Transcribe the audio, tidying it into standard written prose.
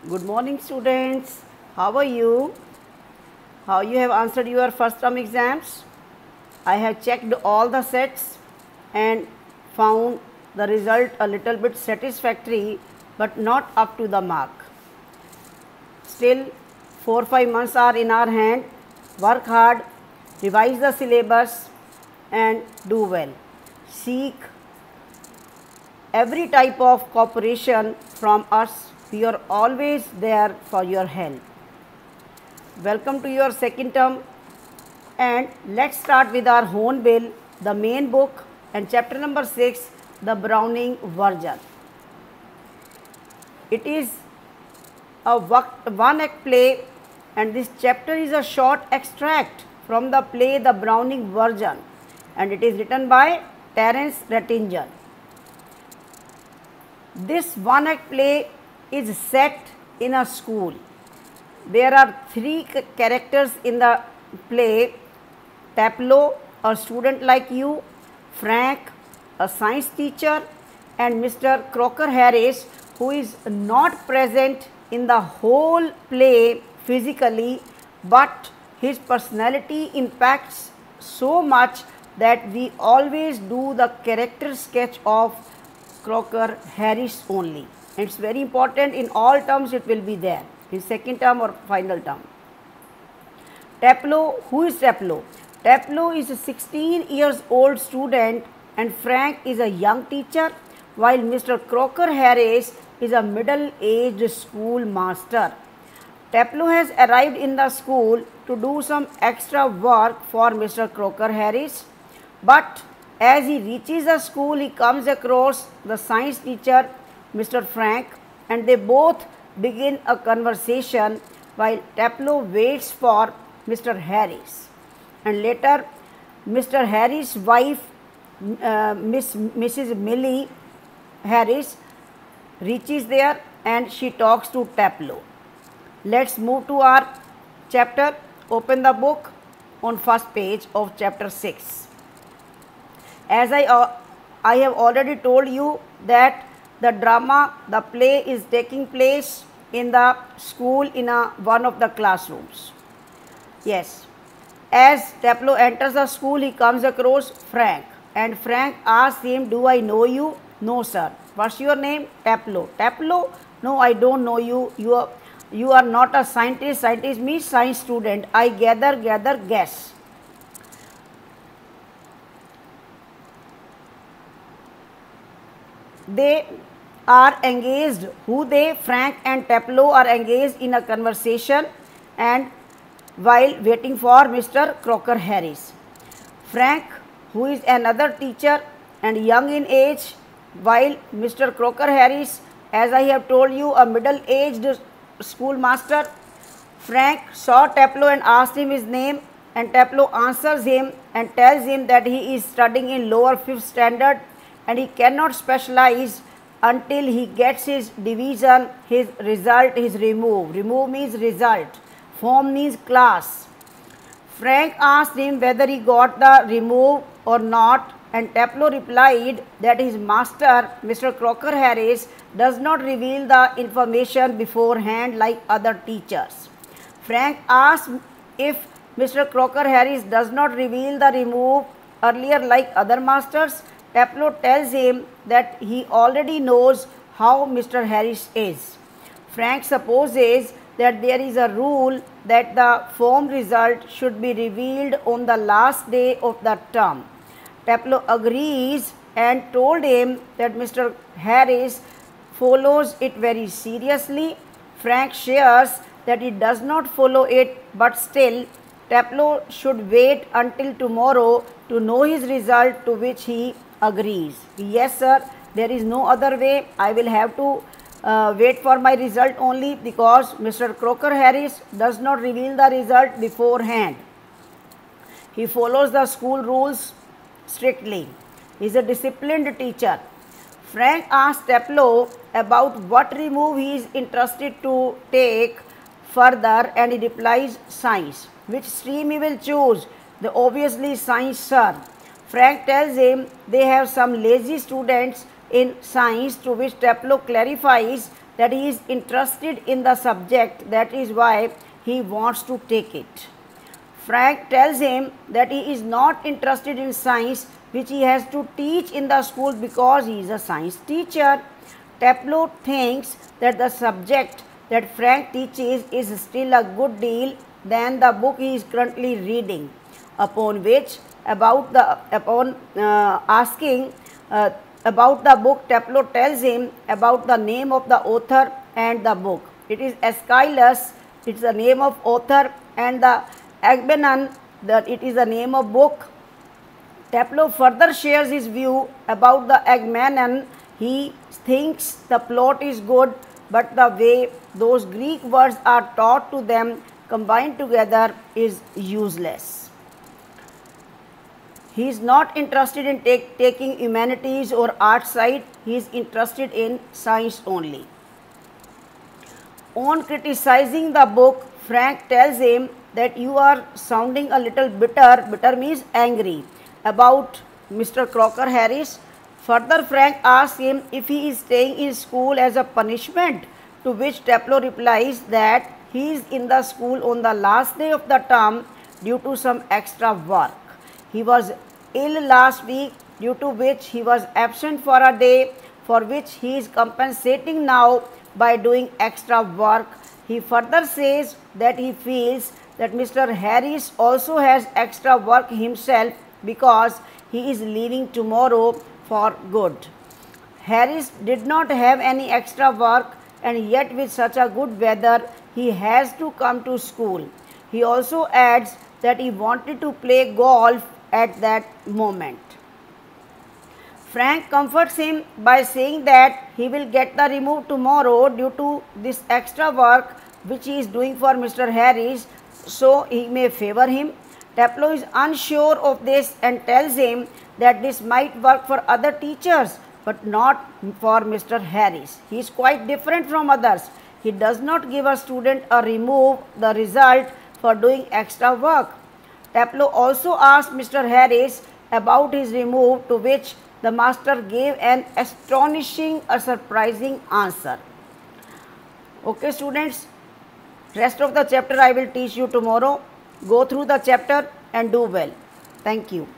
Good morning, students. How are you? How you have answered your first term exams? I have checked all the sets and found the result a little bit satisfactory but not up to the mark. Still 4-5 months are in our hand. Work hard, revise the syllabus and do well. Seek every type of cooperation from us. We are always there for your help. Welcome to your second term, and let's start with our Hornbill, the main book, and chapter number 6, the Browning version. It is a one-act play, and this chapter is a short extract from the play The Browning Version, and it is written by Terence Rattinger. This one-act play is set in a school. There are three characters in the play: Taplow, a student like you; Frank, a science teacher; and Mr. Crocker Harris, who is not present in the whole play physically, but his personality impacts so much that we always do the character sketch of Crocker Harris only. It's very important. In all terms it will be there, in second term or final term. Taplow, who is Taplow? Taplow is a 16 years old student and Frank is a young teacher, while Mr. Crocker Harris is a middle-aged school master. Taplow has arrived in the school to do some extra work for Mr. Crocker Harris, but as he reaches the school, he comes across the science teacher, Mr. Frank, and they both begin a conversation while Taplow waits for Mr. Harris. And later, Mr. Harris' wife, Mrs. Millie Harris, reaches there and she talks to Taplow. Let's move to our chapter. Open the book on first page of chapter 6. As I have already told you that the drama, the play is taking place in the school in one of the classrooms. Yes. As Taplow enters the school, he comes across Frank, and Frank asks him, "Do I know you?" "No, sir." "What's your name?" "Taplow." "Taplow? No, I don't know you. You are not a scientist. Scientist means science student. I gather, guess." They are engaged. Who they? Frank and Taplow are engaged in a conversation and while waiting for Mr. Crocker Harris. Frank, who is another teacher and young in age, while Mr. Crocker Harris, as I have told you, a middle-aged schoolmaster. Frank saw Taplow and asked him his name, and Taplow answers him and tells him that he is studying in lower 5th standard and he cannot specialize until he gets his division, his result is removed. Remove means result. Form means class. Frank asked him whether he got the remove or not, and Taplow replied that his master, Mr. Crocker Harris, does not reveal the information beforehand like other teachers. Frank asked if Mr. Crocker Harris does not reveal the remove earlier like other masters. Taplow tells him that he already knows how Mr. Harris is. Frank supposes that there is a rule that the form result should be revealed on the last day of the term. Taplow agrees and told him that Mr. Harris follows it very seriously. Frank shares that he does not follow it, but still Taplow should wait until tomorrow to know his result, to which he agrees. "Yes, sir, there is no other way. I will have to wait for my result only because Mr. Crocker Harris does not reveal the result beforehand. He follows the school rules strictly. He is a disciplined teacher." Frank asks Taplow about what remove he is interested to take further, and he replies science. Which stream he will choose? "The obviously science, sir." Frank tells him they have some lazy students in science, to which Taplow clarifies that he is interested in the subject, that is why he wants to take it. Frank tells him that he is not interested in science, which he has to teach in the school because he is a science teacher. Taplow thinks that the subject that Frank teaches is still a good deal than the book he is currently reading, upon asking about the book, Taplow tells him about the name of the author and the book. It is Aeschylus, it is the name of author, and the Agamemnon, that it is the name of book. Taplow further shares his view about the Agamemnon. He thinks the plot is good, but the way those Greek words are taught to them combined together is useless. He is not interested in taking humanities or art side, he is interested in science only. On criticizing the book, Frank tells him that you are sounding a little bitter means angry, about Mr. Crocker Harris. Further, Frank asks him if he is staying in school as a punishment, to which Taplow replies that he is in the school on the last day of the term due to some extra work. He was ill last week, due to which he was absent for a day, for which he is compensating now by doing extra work. He further says that he feels that Mr. Harris also has extra work himself because he is leaving tomorrow for good. Harris did not have any extra work, and yet with such a good weather he has to come to school. He also adds that he wanted to play golf at that moment. Frank comforts him by saying that he will get the remove tomorrow due to this extra work which he is doing for Mr. Harris, so he may favor him. Taplow is unsure of this and tells him that this might work for other teachers but not for Mr. Harris. He is quite different from others. He does not give a student a remove the result for doing extra work. Taplow also asked Mr. Harris about his remove, to which the master gave an astonishing or surprising answer. Okay students, rest of the chapter I will teach you tomorrow. Go through the chapter and do well. Thank you.